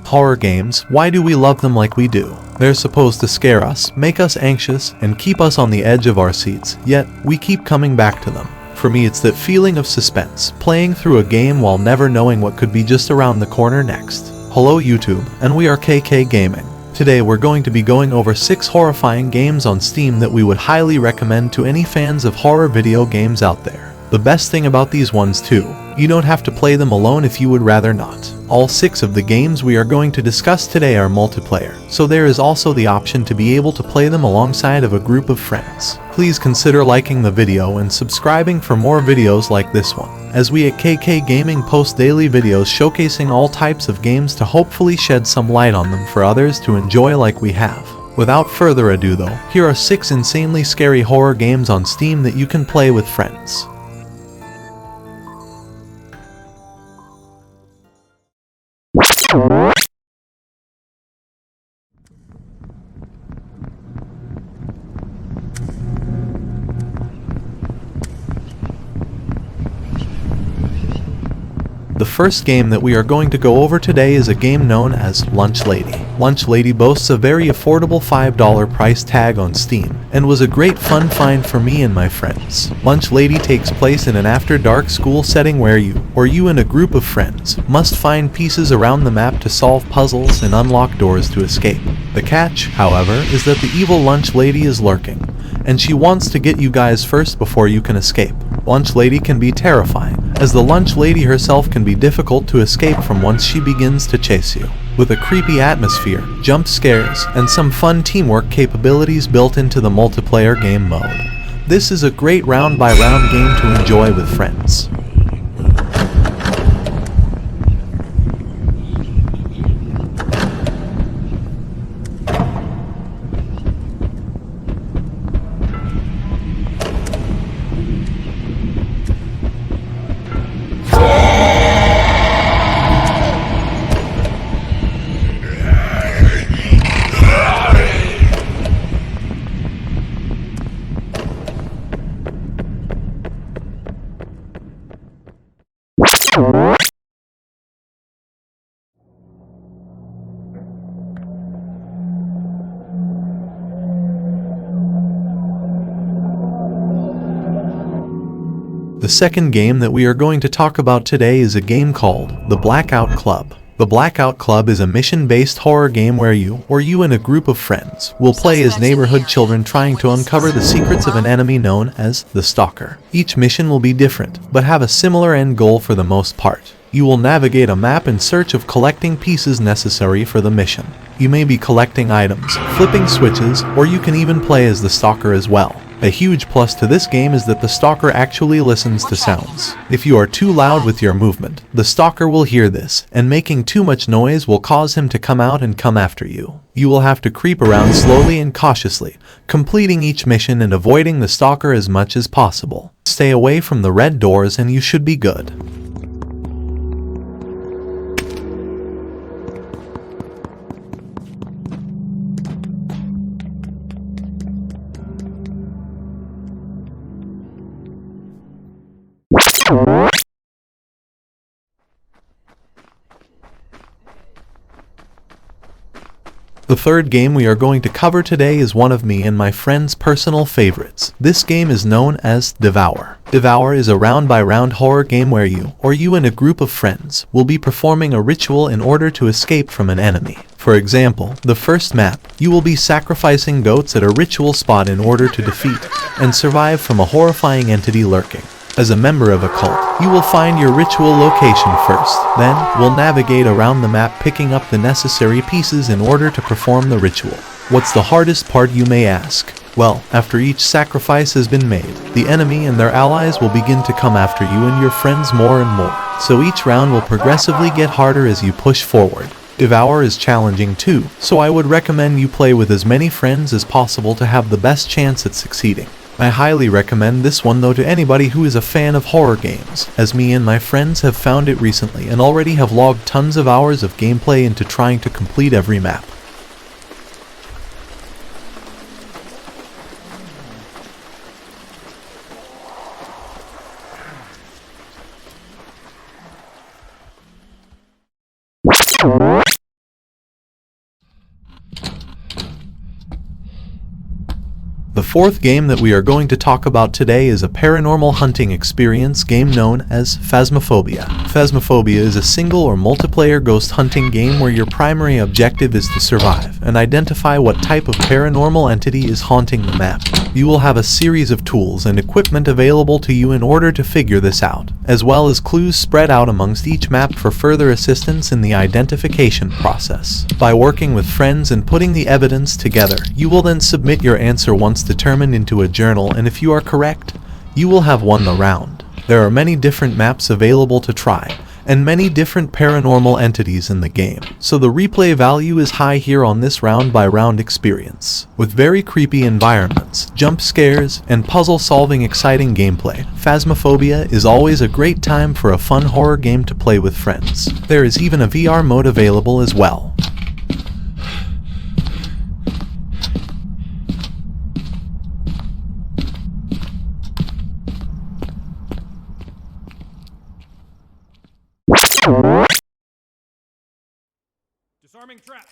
Horror games, why do we love them like we do? They're supposed to scare us, make us anxious, and keep us on the edge of our seats, yet we keep coming back to them. For me, it's that feeling of suspense, playing through a game while never knowing what could be just around the corner next. Hello YouTube, and we are KK Gaming. Today we're going to be going over 6 horrifying games on Steam that we would highly recommend to any fans of horror video games out there. The best thing about these ones too, you don't have to play them alone if you would rather not. All 6 of the games we are going to discuss today are multiplayer, so there is also the option to be able to play them alongside of a group of friends. Please consider liking the video and subscribing for more videos like this one, as we at KK Gaming post daily videos showcasing all types of games to hopefully shed some light on them for others to enjoy like we have. Without further ado though, here are 6 insanely scary horror games on Steam that you can play with friends. The first game that we are going to go over today is a game known as Lunch Lady. Lunch Lady boasts a very affordable $5 price tag on Steam, and was a great fun find for me and my friends. Lunch Lady takes place in an after-dark school setting where you and a group of friends must find pieces around the map to solve puzzles and unlock doors to escape. The catch, however, is that the evil Lunch Lady is lurking, and she wants to get you guys first before you can escape. Lunch Lady can be terrifying, as the Lunch Lady herself can be difficult to escape from once she begins to chase you. With a creepy atmosphere, jump scares, and some fun teamwork capabilities built into the multiplayer game mode, this is a great round-by-round game to enjoy with friends. The second game that we are going to talk about today is a game called The Blackout Club. The Blackout Club is a mission-based horror game where you and a group of friends will play as neighborhood children trying to uncover the secrets of an enemy known as the Stalker. Each mission will be different, but have a similar end goal for the most part. You will navigate a map in search of collecting pieces necessary for the mission. You may be collecting items, flipping switches, or you can even play as the Stalker as well. A huge plus to this game is that the Stalker actually listens to sounds. If you are too loud with your movement, the Stalker will hear this, and making too much noise will cause him to come out and come after you. You will have to creep around slowly and cautiously, completing each mission and avoiding the Stalker as much as possible. Stay away from the red doors and you should be good. The third game we are going to cover today is one of me and my friends' personal favorites. This game is known as Devour. Devour is a round-by-round horror game where you and a group of friends will be performing a ritual in order to escape from an enemy. For example, the first map, you will be sacrificing goats at a ritual spot in order to defeat and survive from a horrifying entity lurking. As a member of a cult, you will find your ritual location first, then will navigate around the map picking up the necessary pieces in order to perform the ritual. What's the hardest part, you may ask? Well, after each sacrifice has been made, the enemy and their allies will begin to come after you and your friends more and more, so each round will progressively get harder as you push forward. Devour is challenging too, so I would recommend you play with as many friends as possible to have the best chance at succeeding. I highly recommend this one though to anybody who is a fan of horror games, as me and my friends have found it recently and already have logged tons of hours of gameplay into trying to complete every map. The fourth game that we are going to talk about today is a paranormal hunting experience game known as Phasmophobia. Phasmophobia is a single or multiplayer ghost hunting game where your primary objective is to survive and identify what type of paranormal entity is haunting the map. You will have a series of tools and equipment available to you in order to figure this out, as well as clues spread out amongst each map for further assistance in the identification process. By working with friends and putting the evidence together, you will then submit your answer once determined into a journal, and if you are correct, you will have won the round. There are many different maps available to try, and many different paranormal entities in the game, so the replay value is high here on this round-by-round experience. With very creepy environments, jump scares, and puzzle-solving exciting gameplay, Phasmophobia is always a great time for a fun horror game to play with friends. There is even a VR mode available as well. Disarming trap.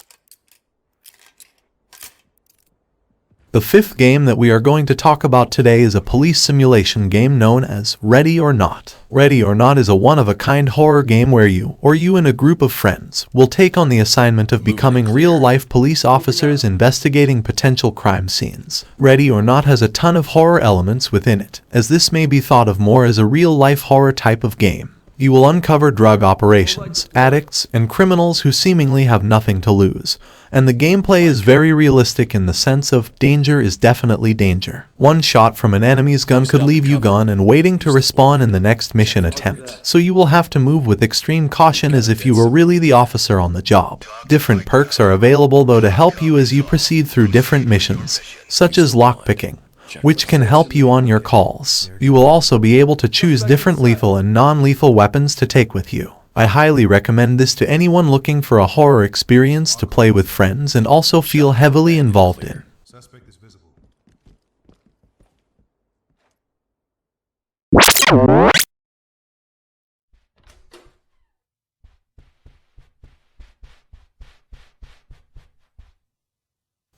The fifth game that we are going to talk about today is a police simulation game known as Ready or Not. Ready or Not is a one-of-a-kind horror game where you and a group of friends will take on the assignment of becoming real-life police officers investigating potential crime scenes. Ready or Not has a ton of horror elements within it, as this may be thought of more as a real-life horror type of game. You will uncover drug operations, addicts, and criminals who seemingly have nothing to lose. And the gameplay is very realistic in the sense of danger is definitely danger. One shot from an enemy's gun could leave you gone and waiting to respawn in the next mission attempt. So you will have to move with extreme caution as if you were really the officer on the job. Different perks are available though to help you as you proceed through different missions, such as lockpicking, which can help you on your calls. You will also be able to choose different lethal and non-lethal weapons to take with you. I highly recommend this to anyone looking for a horror experience to play with friends and also feel heavily involved in. Suspect is visible.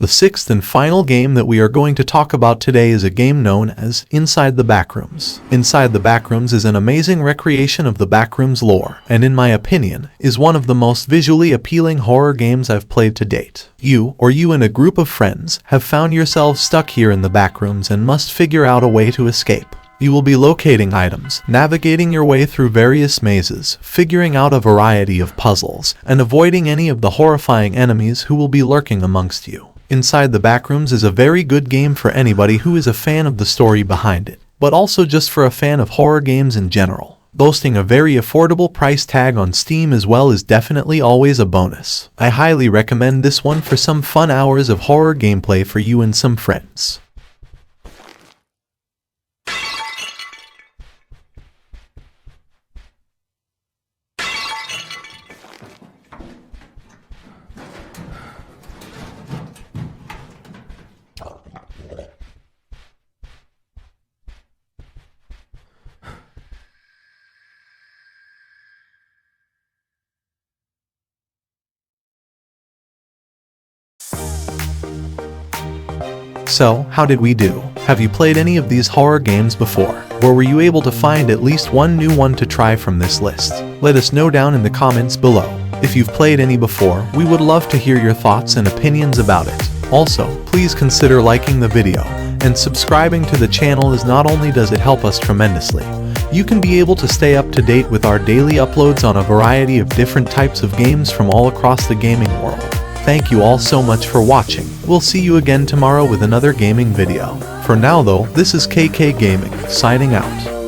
The sixth and final game that we are going to talk about today is a game known as Inside the Backrooms. Inside the Backrooms is an amazing recreation of the Backrooms lore, and in my opinion, is one of the most visually appealing horror games I've played to date. You and a group of friends have found yourselves stuck here in the Backrooms and must figure out a way to escape. You will be locating items, navigating your way through various mazes, figuring out a variety of puzzles, and avoiding any of the horrifying enemies who will be lurking amongst you. Inside the Backrooms is a very good game for anybody who is a fan of the story behind it, but also just for a fan of horror games in general. Boasting a very affordable price tag on Steam as well is definitely always a bonus. I highly recommend this one for some fun hours of horror gameplay for you and some friends. So, how did we do? Have you played any of these horror games before? Or were you able to find at least one new one to try from this list? Let us know down in the comments below. If you've played any before, we would love to hear your thoughts and opinions about it. Also, please consider liking the video and subscribing to the channel, as not only does it help us tremendously, you can be able to stay up to date with our daily uploads on a variety of different types of games from all across the gaming world. Thank you all so much for watching. We'll see you again tomorrow with another gaming video. For now though, this is KK Gaming, signing out.